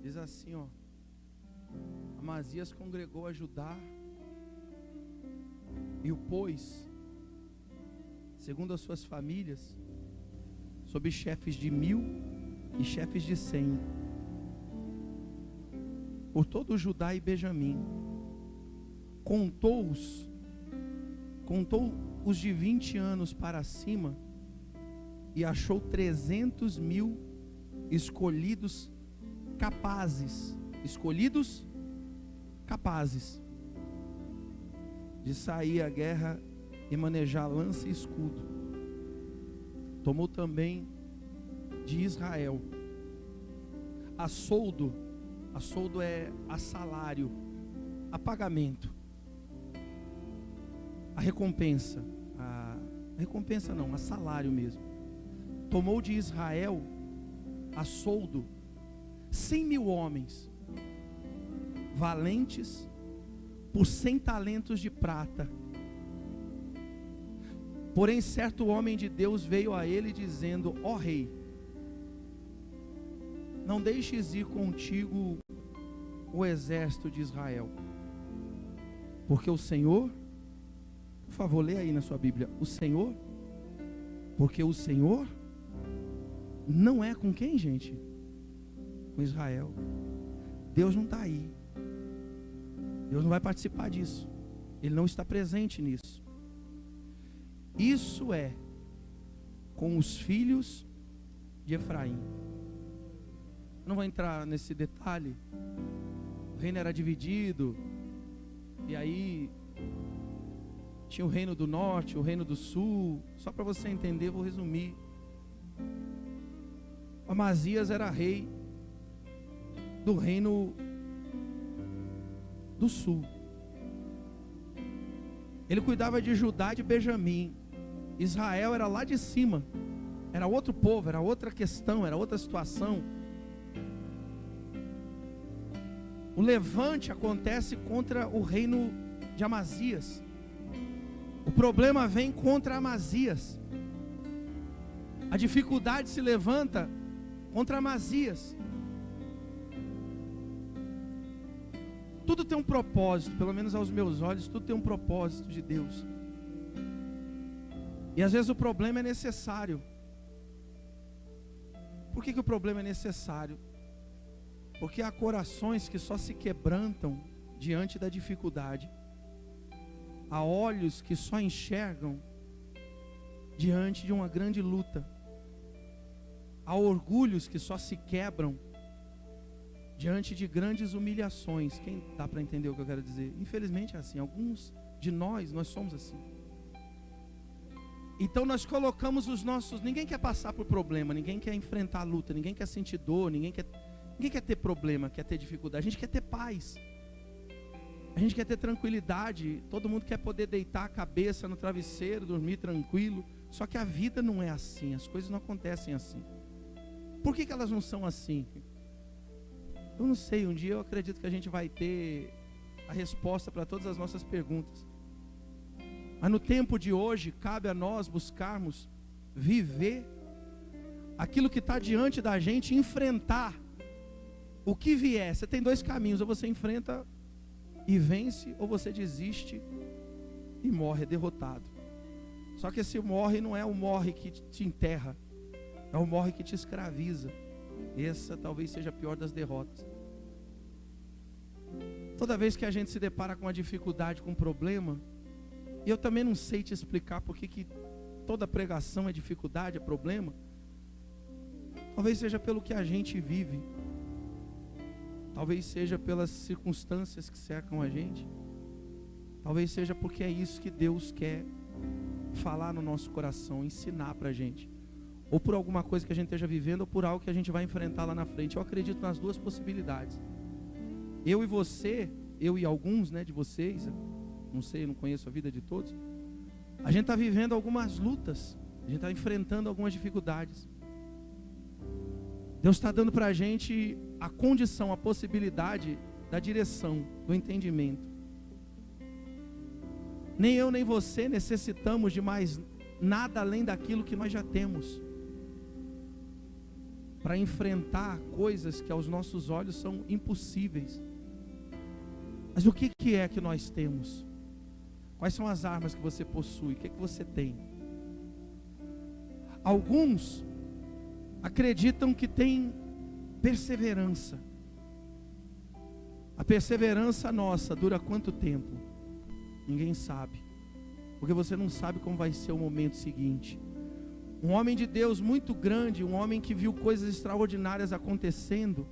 Diz assim, ó: Amazias congregou a Judá e o pôs, segundo as suas famílias, sob chefes de 1000 e chefes de 100, por todo o Judá e Benjamim. Contou os de 20 anos para cima, e achou 300.000 escolhidos capazes de sair à guerra e manejar lança e escudo. Tomou também de Israel a soldo é a salário, a pagamento, a salário mesmo. Tomou de Israel a soldo 100.000 homens valentes por 100 talentos de prata. Porém certo homem de Deus veio a ele dizendo: ó rei, não deixes ir contigo o exército de Israel, porque o Senhor, por favor, lê aí na sua Bíblia, porque o Senhor não é com quem, gente? Com Israel. Deus não está aí. Deus não vai participar disso. Ele não está presente nisso. Isso é com os filhos de Efraim. Não vou entrar nesse detalhe. O reino era dividido, e aí tinha o reino do norte, o reino do sul. Só para você entender, vou resumir. Amazias era rei do reino do sul. Ele cuidava de Judá e de Benjamim. Israel era lá de cima. Era outro povo, era outra questão, era outra situação. O levante acontece contra o reino de Amazias. O problema vem contra Amazias. A dificuldade se levanta contra Amazias. Tudo tem um propósito, pelo menos aos meus olhos, tudo tem um propósito de Deus. E às vezes o problema é necessário. Por que o problema é necessário? Porque há corações que só se quebrantam diante da dificuldade. Há olhos que só enxergam diante de uma grande luta. Há orgulhos que só se quebram diante de grandes humilhações. Quem dá para entender o que eu quero dizer? Infelizmente é assim. Alguns de nós somos assim. Então nós colocamos os nossos... Ninguém quer passar por problema, ninguém quer enfrentar a luta, ninguém quer sentir dor, ninguém quer ter problema, quer ter dificuldade. A gente quer ter paz, a gente quer ter tranquilidade. Todo mundo quer poder deitar a cabeça no travesseiro, dormir tranquilo. Só que a vida não é assim, as coisas não acontecem assim. Por que elas não são assim? Eu não sei, um dia eu acredito que a gente vai ter a resposta para todas as nossas perguntas. Mas no tempo de hoje, cabe a nós buscarmos viver aquilo que está diante da gente, enfrentar o que vier. Você tem dois caminhos: ou você enfrenta e vence, ou você desiste e morre, é derrotado. Só que esse morre não é o morre que te enterra, é o morre que te escraviza. Essa talvez seja a pior das derrotas. Toda vez que a gente se depara com uma dificuldade, com um problema, e eu também não sei te explicar porque que toda pregação é dificuldade, é problema. Talvez seja pelo que a gente vive, talvez seja pelas circunstâncias que cercam a gente, talvez seja porque é isso que Deus quer falar no nosso coração, ensinar pra gente, ou por alguma coisa que a gente esteja vivendo, ou por algo que a gente vai enfrentar lá na frente. Eu acredito nas duas possibilidades. Eu e você, eu e alguns, de vocês, não sei, eu não conheço a vida de todos, a gente está vivendo algumas lutas, a gente está enfrentando algumas dificuldades. Deus está dando para a gente a condição, a possibilidade da direção, do entendimento. Nem eu nem você necessitamos de mais nada além daquilo que nós já temos. para enfrentar coisas que aos nossos olhos são impossíveis. Mas o que é que nós temos? Quais são as armas que você possui? O que você tem? Alguns acreditam que tem perseverança. A perseverança nossa dura quanto tempo? Ninguém sabe, porque você não sabe como vai ser o momento seguinte. Um homem de Deus muito grande, um homem que viu coisas extraordinárias acontecendo,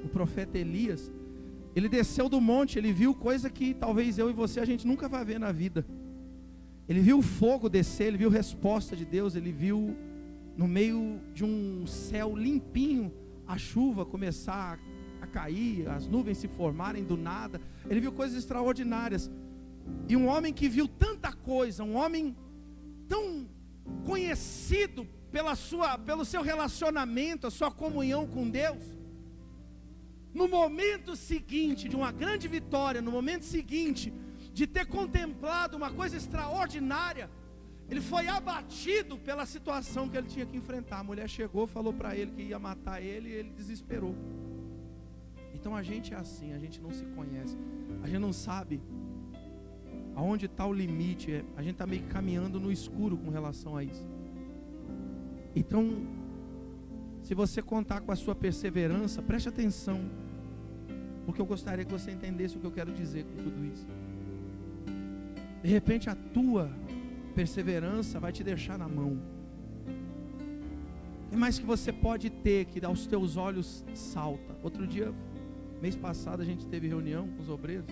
o profeta Elias, ele desceu do monte, ele viu coisa que talvez eu e você a gente nunca vai ver na vida. Ele viu o fogo descer, ele viu resposta de Deus, ele viu no meio de um céu limpinho a chuva começar a cair, as nuvens se formarem do nada. Ele viu coisas extraordinárias. E um homem que viu tanta coisa, um homem tão conhecido pelo seu relacionamento, a sua comunhão com Deus, no momento seguinte de uma grande vitória, no momento seguinte de ter contemplado uma coisa extraordinária, ele foi abatido pela situação que ele tinha que enfrentar. A mulher chegou, falou para ele que ia matar ele, e ele desesperou. Então a gente é assim, a gente não se conhece, a gente não sabe aonde está o limite, a gente está meio que caminhando no escuro com relação a isso. Então, se você contar com a sua perseverança, preste atenção, porque eu gostaria que você entendesse o que eu quero dizer com tudo isso. De repente a tua perseverança vai te deixar na mão. O que mais que você pode ter que aos teus olhos salta? Outro dia, mês passado, a gente teve reunião com os obreiros.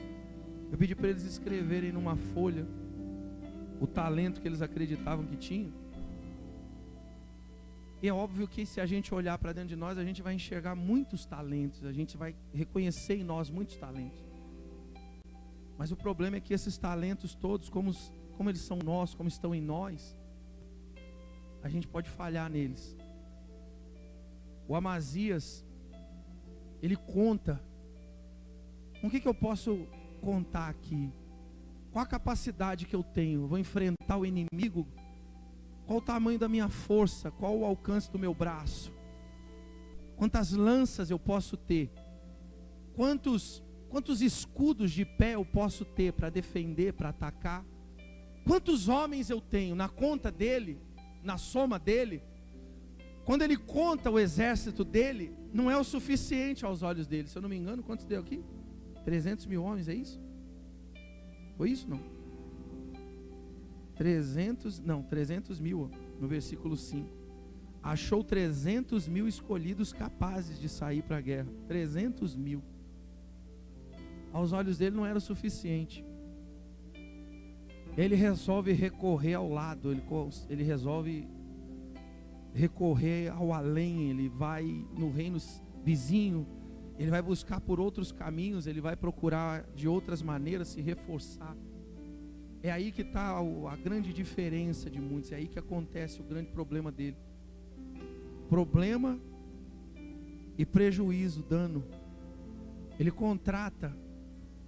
Eu pedi para eles escreverem numa folha o talento que eles acreditavam que tinham. E é óbvio que se a gente olhar para dentro de nós, a gente vai enxergar muitos talentos, a gente vai reconhecer em nós muitos talentos. Mas o problema é que esses talentos todos, como eles são nossos, como estão em nós, a gente pode falhar neles. O Amazias, ele conta, com o que eu posso contar aqui? Qual a capacidade que eu tenho? Eu vou enfrentar o inimigo? Qual o tamanho da minha força? Qual o alcance do meu braço? Quantas lanças eu posso ter? Quantos escudos de pé eu posso ter para defender, para atacar? Quantos homens eu tenho na conta dele, na soma dele? Quando ele conta o exército dele, não é o suficiente aos olhos dele. Se eu não me engano, quantos deu aqui? 300 mil homens, é isso? Foi isso não? 300 mil, no versículo 5. Achou 300 mil escolhidos capazes de sair para a guerra. 300 mil. Aos olhos dele não era o suficiente. Ele resolve recorrer ao lado, ele resolve recorrer ao além, ele vai no reino vizinho, ele vai buscar por outros caminhos, ele vai procurar de outras maneiras se reforçar. É aí que está a grande diferença de muitos, é aí que acontece o grande problema dele. Problema e prejuízo, dano. Ele contrata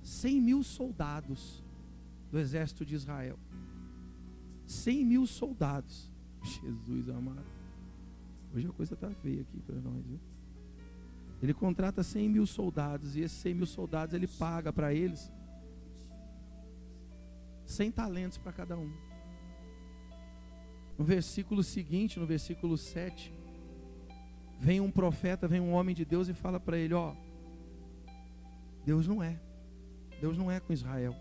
100 mil soldados do exército de Israel. 100 mil soldados. Jesus amado. Hoje a coisa está feia aqui para nós, viu? Ele contrata 100 mil soldados, e esses 100 mil soldados ele paga para eles 100 talentos para cada um. No versículo seguinte, no versículo 7, vem um profeta, vem um homem de Deus e fala para ele, ó, Deus não é com Israel.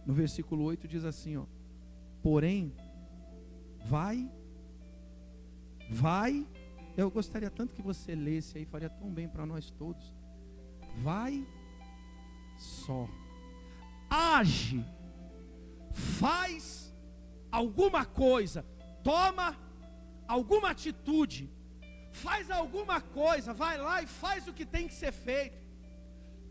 No versículo 8 diz assim, ó, porém, vai, eu gostaria tanto que você lesse aí, faria tão bem para nós todos. Vai só, age, faz alguma coisa, toma alguma atitude, faz alguma coisa, vai lá e faz o que tem que ser feito.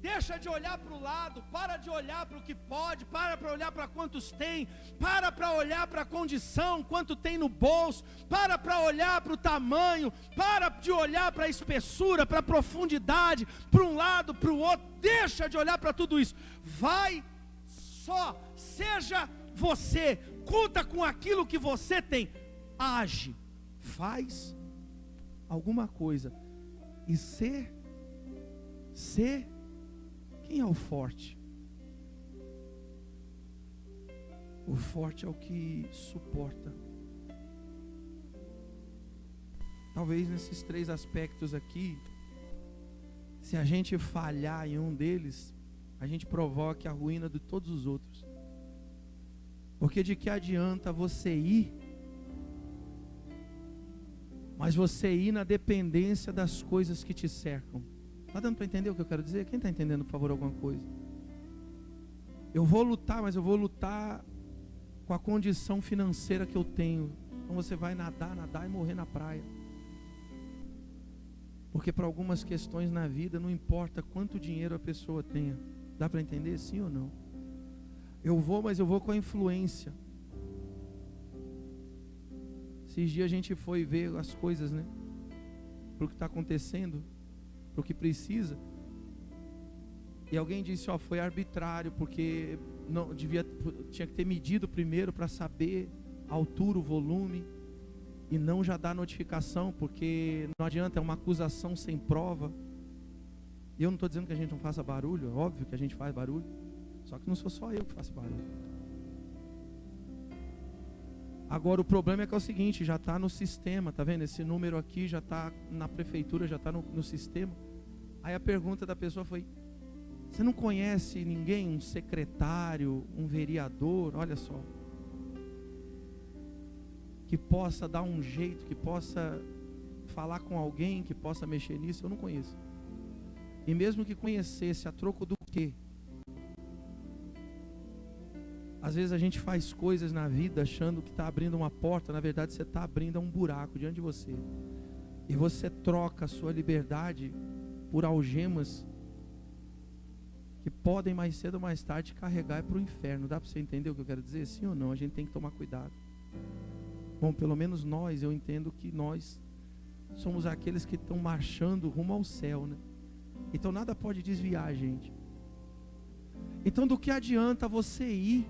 Deixa de olhar para o lado, para de olhar para o que pode, para olhar para quantos tem, para olhar para a condição, quanto tem no bolso, para olhar para o tamanho, para de olhar para a espessura, para a profundidade, para um lado, para o outro. Deixa de olhar para tudo isso, vai só, seja você, conta com aquilo que você tem, age, faz alguma coisa. E ser, quem é o forte? O forte é o que suporta. Talvez nesses 3 aspectos aqui, se a gente falhar em um deles, a gente provoque a ruína de todos os outros. Porque de que adianta você ir, mas você ir na dependência das coisas que te cercam? Está dando para entender o que eu quero dizer? Quem está entendendo, por favor, alguma coisa? Eu vou lutar, mas eu vou lutar com a condição financeira que eu tenho. Então você vai nadar e morrer na praia. Porque para algumas questões na vida, não importa quanto dinheiro a pessoa tenha. Dá para entender, sim ou não? Eu vou, mas eu vou com a influência. Esses dias a gente foi ver as coisas, né? Para o que está acontecendo, para o que precisa. E alguém disse, foi arbitrário, porque não tinha que ter medido primeiro para saber a altura, o volume, e não já dar notificação, porque não adianta, é uma acusação sem prova. E eu não estou dizendo que a gente não faça barulho, é óbvio que a gente faz barulho, só que não sou só eu que faço barulho. Agora o problema é que é o seguinte, já está no sistema, tá vendo? Esse número aqui já está na prefeitura, já está no sistema. Aí a pergunta da pessoa foi: você não conhece ninguém, um secretário, um vereador, olha só, que possa dar um jeito, que possa falar com alguém, que possa mexer nisso? Eu não conheço. E mesmo que conhecesse, a troco do quê? Às vezes a gente faz coisas na vida achando que está abrindo uma porta, na verdade você está abrindo um buraco diante de você. E você troca a sua liberdade por algemas que podem mais cedo ou mais tarde carregar para o inferno. Dá para você entender o que eu quero dizer? Sim ou não? A gente tem que tomar cuidado. Bom, pelo menos nós, eu entendo que nós somos aqueles que estão marchando rumo ao céu, né? Então nada pode desviar a gente. Então do que adianta você ir,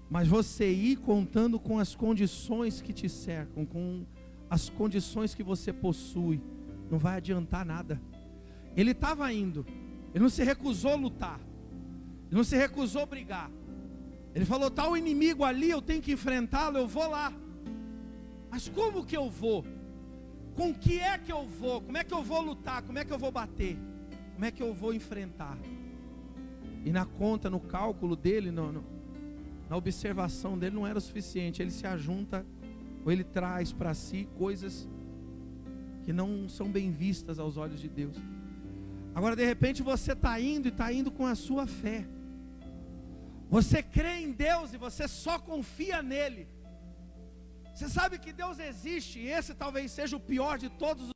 mas você ir contando com as condições que te cercam, com as condições que você possui? Não vai adiantar nada. Ele estava indo, ele não se recusou a lutar, ele não se recusou a brigar. Ele falou: está o inimigo ali, eu tenho que enfrentá-lo, eu vou lá. Mas como que eu vou? Com que é que eu vou? Como é que eu vou lutar? Como é que eu vou bater? Como é que eu vou enfrentar? E na conta, no cálculo dele, na observação dele, não era o suficiente. Ele se ajunta, ou ele traz para si coisas que não são bem vistas aos olhos de Deus. Agora de repente você está indo, e está indo com a sua fé. Você crê em Deus e você só confia nele. Você sabe que Deus existe, e esse talvez seja o pior de todos os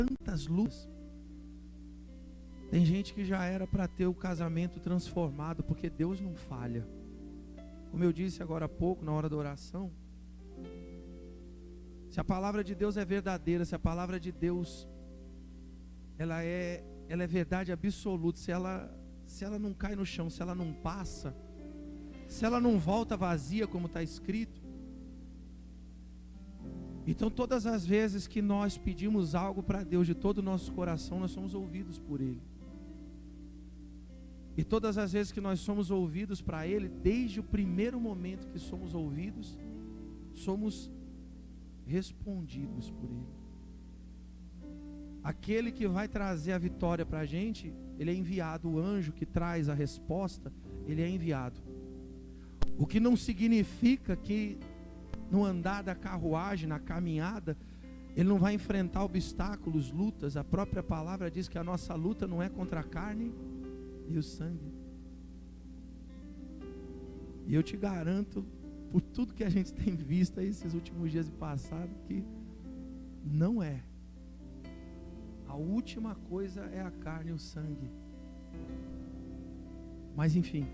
tantas luzes. Tem gente que já era para ter o casamento transformado, porque Deus não falha. Como eu disse agora há pouco, na hora da oração, se a palavra de Deus é verdadeira, se a palavra de Deus ela é verdade absoluta, se ela não cai no chão, se ela não passa, se ela não volta vazia, como está escrito, então todas as vezes que nós pedimos algo para Deus de todo o nosso coração, nós somos ouvidos por Ele. E todas as vezes que nós somos ouvidos para Ele, desde o primeiro momento que somos ouvidos, somos respondidos por Ele. Aquele que vai trazer a vitória para a gente, ele é enviado. O anjo que traz a resposta, ele é enviado. O que não significa que no andar da carruagem, na caminhada, ele não vai enfrentar obstáculos, lutas. A própria palavra diz que a nossa luta não é contra a carne e o sangue. E eu te garanto, por tudo que a gente tem visto aí esses últimos dias e passado, que não é. A última coisa é a carne e o sangue. Mas enfim,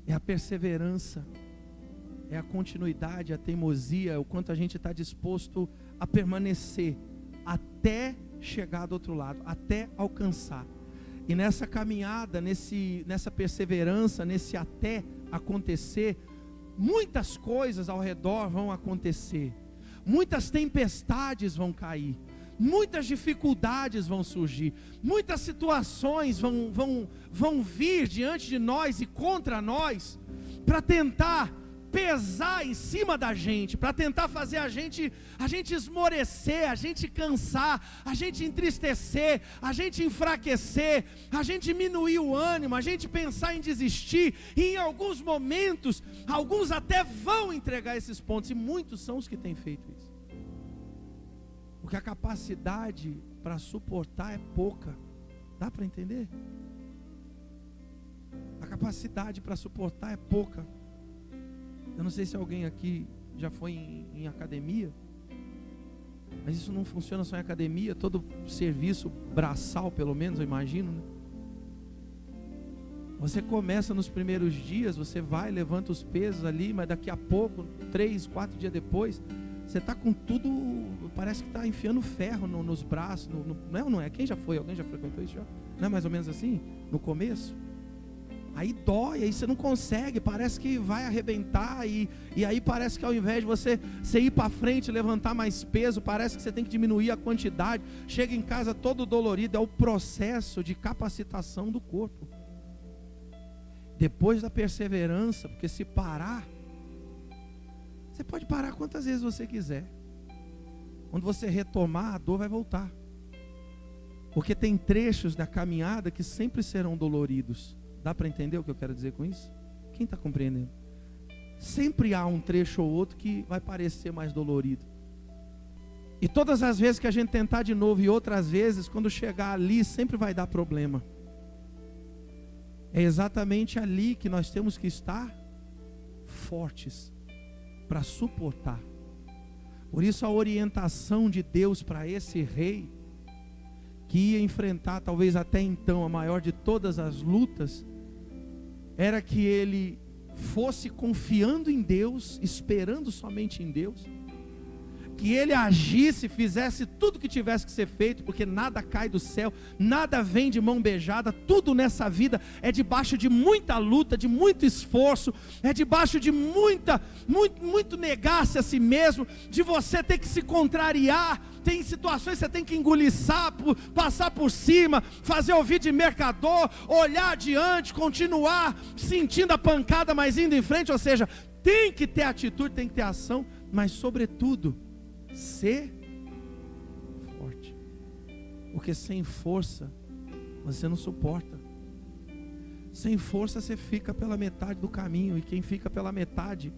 é a perseverança, é a continuidade, a teimosia, o quanto a gente está disposto a permanecer até chegar do outro lado, até alcançar. E nessa caminhada, nessa perseverança, nesse até acontecer, muitas coisas ao redor vão acontecer. Muitas tempestades vão cair, muitas dificuldades vão surgir, muitas situações vão vir diante de nós e contra nós, para tentar pesar em cima da gente, para tentar fazer a gente esmorecer, a gente cansar, a gente entristecer, a gente enfraquecer, a gente diminuir o ânimo, a gente pensar em desistir. E em alguns momentos, alguns até vão entregar esses pontos, e muitos são os que têm feito isso, porque a capacidade para suportar é pouca. Dá para entender? A capacidade para suportar é pouca. Eu não sei se alguém aqui já foi em academia, mas isso não funciona só em academia, todo serviço braçal, pelo menos, eu imagino, né? Você começa nos primeiros dias, você vai, levanta os pesos ali, mas daqui a pouco, 3, 4 dias depois, você está com tudo, parece que está enfiando ferro nos braços, não é? Quem já foi? Alguém já frequentou isso já? Não é mais ou menos assim? No começo? Aí dói, aí você não consegue, parece que vai arrebentar, e aí parece que ao invés de você ir para frente, levantar mais peso, parece que você tem que diminuir a quantidade, chega em casa todo dolorido. É o processo de capacitação do corpo. Depois da perseverança, porque se parar, você pode parar quantas vezes você quiser, quando você retomar, a dor vai voltar, porque tem trechos da caminhada que sempre serão doloridos. Dá para entender o que eu quero dizer com isso? Quem está compreendendo? Sempre há um trecho ou outro que vai parecer mais dolorido. E todas as vezes que a gente tentar de novo, e outras vezes, quando chegar ali, sempre vai dar problema. É exatamente ali que nós temos que estar fortes, para suportar. Por isso a orientação de Deus para esse rei, que ia enfrentar talvez até então a maior de todas as lutas, era que ele fosse confiando em Deus, esperando somente em Deus, que ele agisse, fizesse tudo que tivesse que ser feito, porque nada cai do céu, nada vem de mão beijada, tudo nessa vida é debaixo de muita luta, de muito esforço, é debaixo de muito negar-se a si mesmo, de você ter que se contrariar. Tem situações que você tem que engolir sapo, passar por cima, fazer ouvir de mercador, olhar adiante, continuar sentindo a pancada, mas indo em frente. Ou seja, tem que ter atitude, tem que ter ação, mas sobretudo, ser forte, porque sem força você não suporta. Sem força você fica pela metade do caminho, e quem fica pela metade,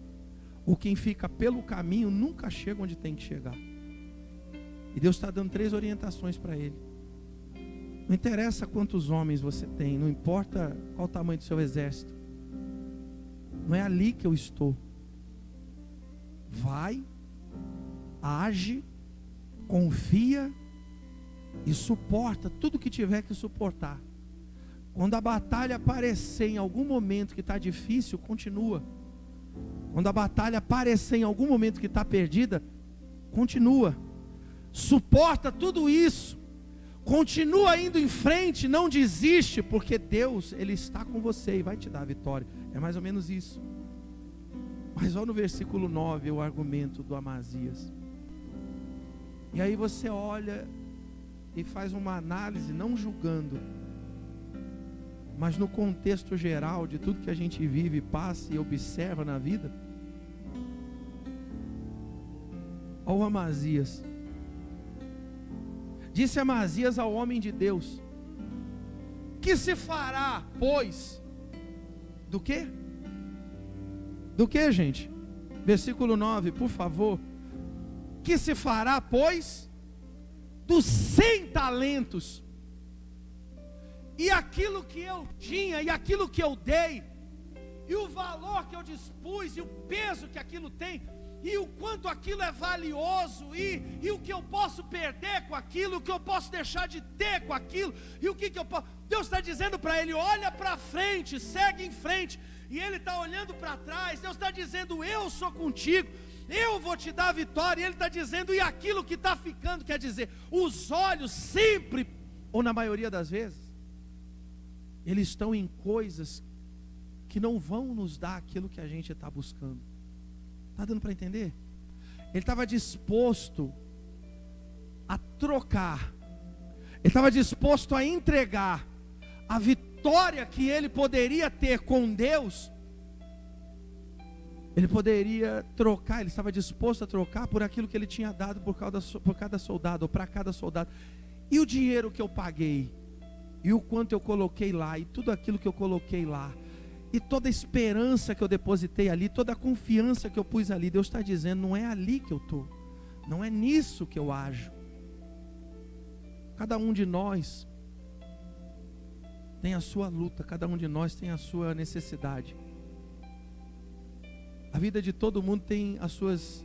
ou quem fica pelo caminho, nunca chega onde tem que chegar. E Deus está dando 3 orientações para ele. Não interessa quantos homens você tem, não importa qual o tamanho do seu exército, não é ali que eu estou. Vai, age, confia e suporta tudo que tiver que suportar. Quando a batalha aparecer em algum momento que está difícil, continua. Quando a batalha aparecer em algum momento que está perdida, continua. Suporta tudo isso, continua indo em frente, não desiste, porque Deus, Ele está com você e vai te dar a vitória. É mais ou menos isso. Mas olha no versículo 9 o argumento do Amazias. E aí você olha e faz uma análise, não julgando, mas no contexto geral de tudo que a gente vive, passa e observa na vida. Olha o Amazias. Disse Amazias ao homem de Deus: que se fará, pois, do quê? Do quê, gente? Versículo 9, por favor. Que se fará, pois, dos 100 talentos. E aquilo que eu tinha, e aquilo que eu dei, e o valor que eu dispus, e o peso que aquilo tem, e o quanto aquilo é valioso, e o que eu posso perder com aquilo, o que eu posso deixar de ter com aquilo, e o que eu posso... Deus está dizendo para ele: olha para frente, segue em frente. E ele está olhando para trás. Deus está dizendo: eu sou contigo, eu vou te dar a vitória. E ele está dizendo: e aquilo que está ficando, quer dizer, os olhos sempre, ou na maioria das vezes, eles estão em coisas que não vão nos dar aquilo que a gente está buscando. Está dando para entender? Ele estava disposto a trocar, ele estava disposto a entregar a vitória que ele poderia ter com Deus. Ele poderia trocar, ele estava disposto a trocar por aquilo que ele tinha dado por cada soldado, ou para cada soldado. E o dinheiro que eu paguei, e o quanto eu coloquei lá, e tudo aquilo que eu coloquei lá, e toda a esperança que eu depositei ali, toda a confiança que eu pus ali, Deus está dizendo: não é ali que eu estou, não é nisso que eu ajo. Cada um de nós tem a sua luta, cada um de nós tem a sua necessidade. A vida de todo mundo tem os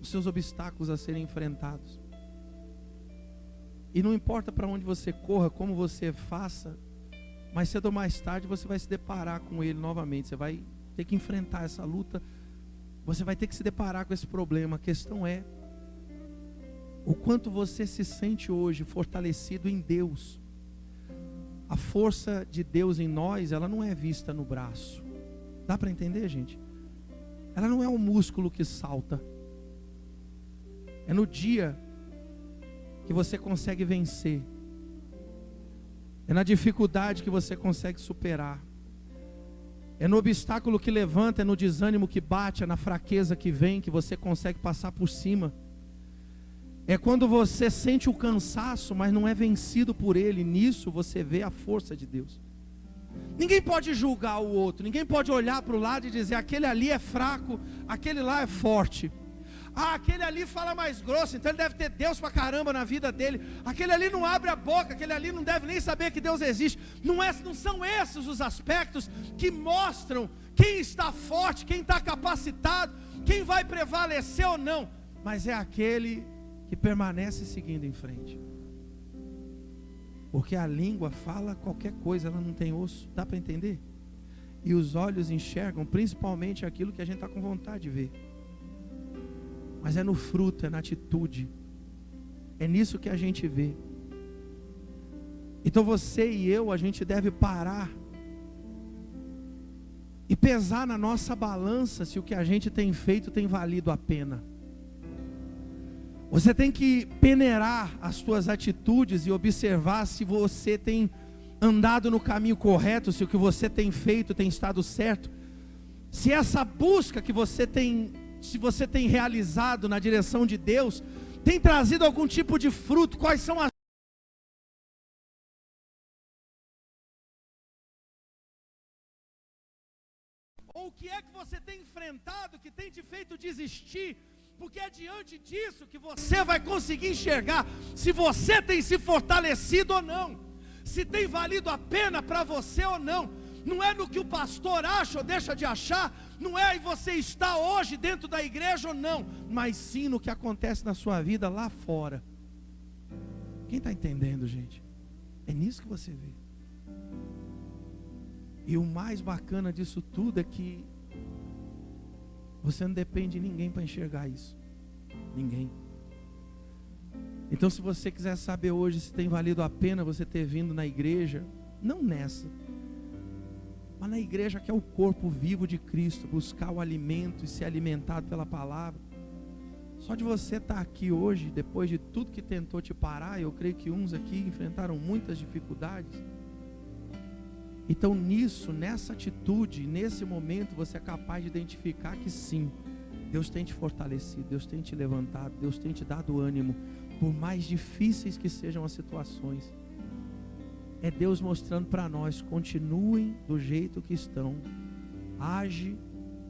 seus obstáculos a serem enfrentados. E não importa para onde você corra, como você faça, mais cedo ou mais tarde você vai se deparar com ele novamente. Você vai ter que enfrentar essa luta, você vai ter que se deparar com esse problema. A questão é o quanto você se sente hoje fortalecido em Deus. A força de Deus em nós, ela não é vista no braço. Dá para entender, gente? Ela não é um músculo que salta. É no dia que você consegue vencer. É na dificuldade que você consegue superar. É no obstáculo que levanta, é no desânimo que bate, é na fraqueza que vem, que você consegue passar por cima. É quando você sente o cansaço, mas não é vencido por ele. Nisso você vê a força de Deus. Ninguém pode julgar o outro. Ninguém pode olhar para o lado e dizer: aquele ali é fraco, aquele lá é forte. Ah, aquele ali fala mais grosso, então ele deve ter Deus pra caramba na vida dele. Aquele ali não abre a boca, aquele ali não deve nem saber que Deus existe. Não são esses os aspectos que mostram quem está forte, quem está capacitado, quem vai prevalecer ou não. Mas é aquele que permanece seguindo em frente. Porque a língua fala qualquer coisa, ela não tem osso. Dá para entender? E os olhos enxergam principalmente aquilo que a gente está com vontade de ver. Mas é no fruto, é na atitude. É nisso que a gente vê. Então você e eu, a gente deve parar e pesar na nossa balança se o que a gente tem feito tem valido a pena. Você tem que peneirar as suas atitudes e observar se você tem andado no caminho correto, se o que você tem feito tem estado certo. Se essa busca que você tem, se você tem realizado na direção de Deus, tem trazido algum tipo de fruto. Quais são as... Ou o que é que você tem enfrentado que tem te feito desistir? Porque é diante disso que você vai conseguir enxergar se você tem se fortalecido ou não, se tem valido a pena para você ou não. Não é no que o pastor acha ou deixa de achar, não é em você estar hoje dentro da igreja ou não, mas sim no que acontece na sua vida lá fora. Quem está entendendo, gente? É nisso que você vê. E o mais bacana disso tudo é que você não depende de ninguém para enxergar isso. Ninguém. Então, se você quiser saber hoje se tem valido a pena você ter vindo na igreja, não nessa, mas na igreja que é o corpo vivo de Cristo, buscar o alimento e ser alimentado pela palavra. Só de você estar aqui hoje, depois de tudo que tentou te parar, eu creio que uns aqui enfrentaram muitas dificuldades. Então nisso, nessa atitude, nesse momento, você é capaz de identificar que sim, Deus tem te fortalecido, Deus tem te levantado, Deus tem te dado ânimo, por mais difíceis que sejam as situações. É Deus mostrando para nós: continuem do jeito que estão, age,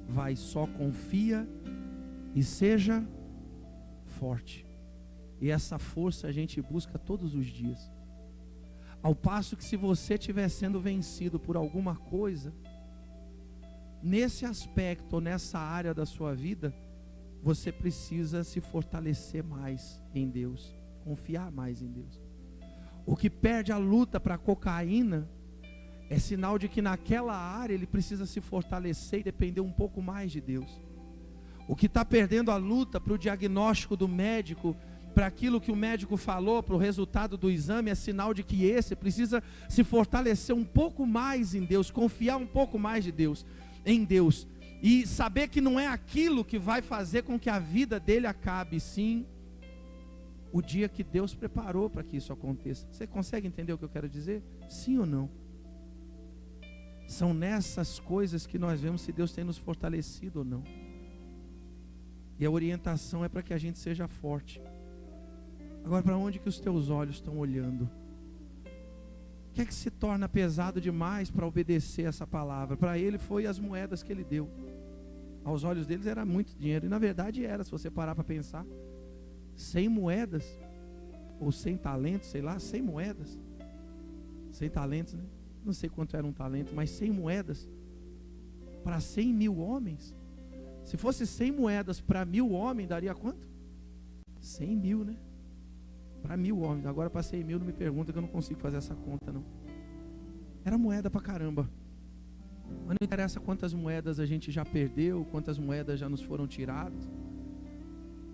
vai, só confia e seja forte. E essa força a gente busca todos os dias. Ao passo que, se você estiver sendo vencido por alguma coisa, nesse aspecto ou nessa área da sua vida, você precisa se fortalecer mais em Deus, confiar mais em Deus. O que perde a luta para a cocaína é sinal de que naquela área ele precisa se fortalecer e depender um pouco mais de Deus. O que está perdendo a luta para o diagnóstico do médico, para aquilo que o médico falou, para o resultado do exame, é sinal de que esse precisa se fortalecer um pouco mais em Deus, confiar um pouco mais de Deus, em Deus, e saber que não é aquilo que vai fazer com que a vida dele acabe, sim o dia que Deus preparou para que isso aconteça. Você consegue entender o que eu quero dizer? Sim ou não? São nessas coisas que nós vemos se Deus tem nos fortalecido ou não. E a orientação é para que a gente seja forte. Agora, para onde que os teus olhos estão olhando? O que é que se torna pesado demais para obedecer essa palavra? Para ele foi as moedas que ele deu. Aos olhos deles era muito dinheiro. E na verdade era, se você parar para pensar. 100 moedas, ou 100 talentos, sei lá, 100 moedas. 100 talentos, né? Não sei quanto era um talento, mas 100 moedas para 100 mil homens. Se fosse 100 moedas para 1000 homens, daria quanto? 100 mil, né? Para 1000 homens. Agora para 100 mil não me pergunta, que eu não consigo fazer essa conta não. Era moeda para caramba. Mas não interessa quantas moedas a gente já perdeu, quantas moedas já nos foram tiradas,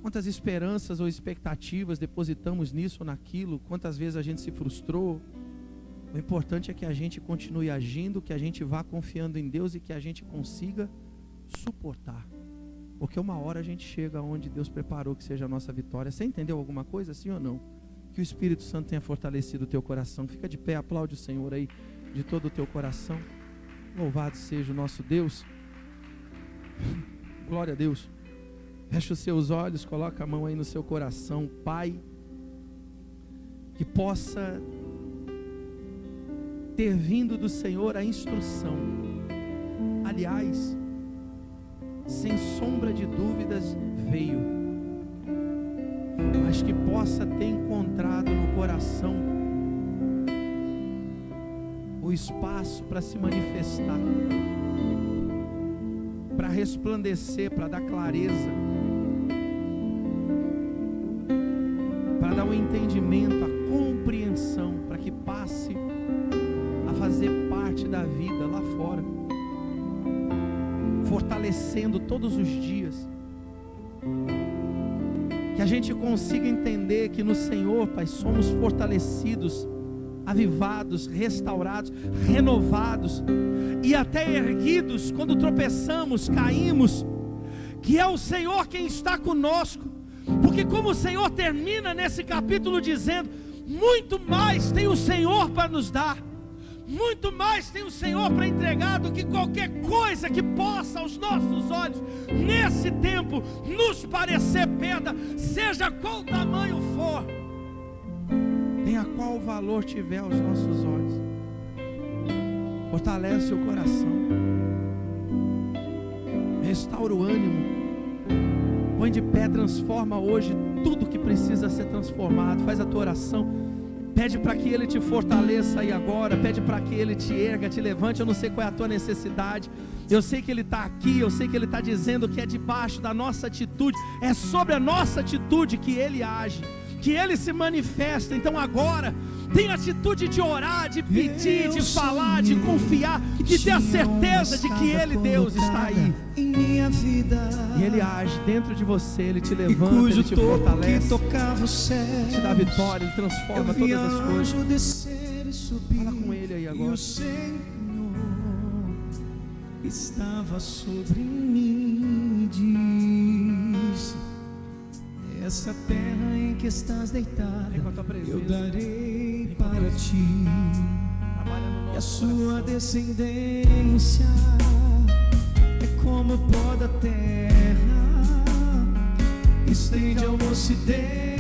quantas esperanças ou expectativas depositamos nisso ou naquilo, quantas vezes a gente se frustrou. O importante é que a gente continue agindo, que a gente vá confiando em Deus e que a gente consiga suportar. Porque uma hora a gente chega onde Deus preparou que seja a nossa vitória. Você entendeu alguma coisa, sim ou não? Que o Espírito Santo tenha fortalecido o teu coração. Fica de pé, aplaude o Senhor aí de todo o teu coração. Louvado seja o nosso Deus. Glória a Deus. Feche os seus olhos, coloca a mão aí no seu coração. Pai, que possa ter vindo do Senhor a instrução. Aliás, sem sombra de dúvidas veio, mas que possa ter encontrado no coração o espaço para se manifestar, para resplandecer, para dar clareza, para dar um entendimento, a compreensão, para que passe a fazer parte da vida lá fora, fortalecendo todos os dias. Que a gente consiga entender que no Senhor, Pai, somos fortalecidos, avivados, restaurados, renovados e até erguidos quando tropeçamos, caímos, que é o Senhor quem está conosco. Porque como o Senhor termina nesse capítulo dizendo: muito mais tem o Senhor para nos dar, muito mais tem o Senhor para entregar do que qualquer coisa que possa aos nossos olhos nesse tempo nos parecer perda, seja qual tamanho for, tenha qual valor tiver aos nossos olhos. Fortalece o coração, restaura o ânimo, põe de pé, transforma hoje tudo que precisa ser transformado. Faz a tua oração. Pede para que Ele te fortaleça aí agora. Pede para que Ele te erga, te levante. Eu não sei qual é a tua necessidade. Eu sei que Ele está aqui. Eu sei que Ele está dizendo que é debaixo da nossa atitude. É sobre a nossa atitude que Ele age, que Ele se manifesta. Então agora, tenha atitude de orar, de pedir, de falar, de confiar, de ter a certeza de que Ele, Deus, está aí. Em minha vida, e Ele age dentro de você, Ele te levanta, Ele te fortalece, Ele te dá vitória, Ele transforma todas as coisas. Fala com Ele aí agora. E o Senhor estava sobre mim, diz: essa terra em que estás deitado, Vem com a tua presença. eu darei Vem com a para tua ti. Trabalha no E a nosso sua coração. descendência é como o pó da terra, estende ao ocidente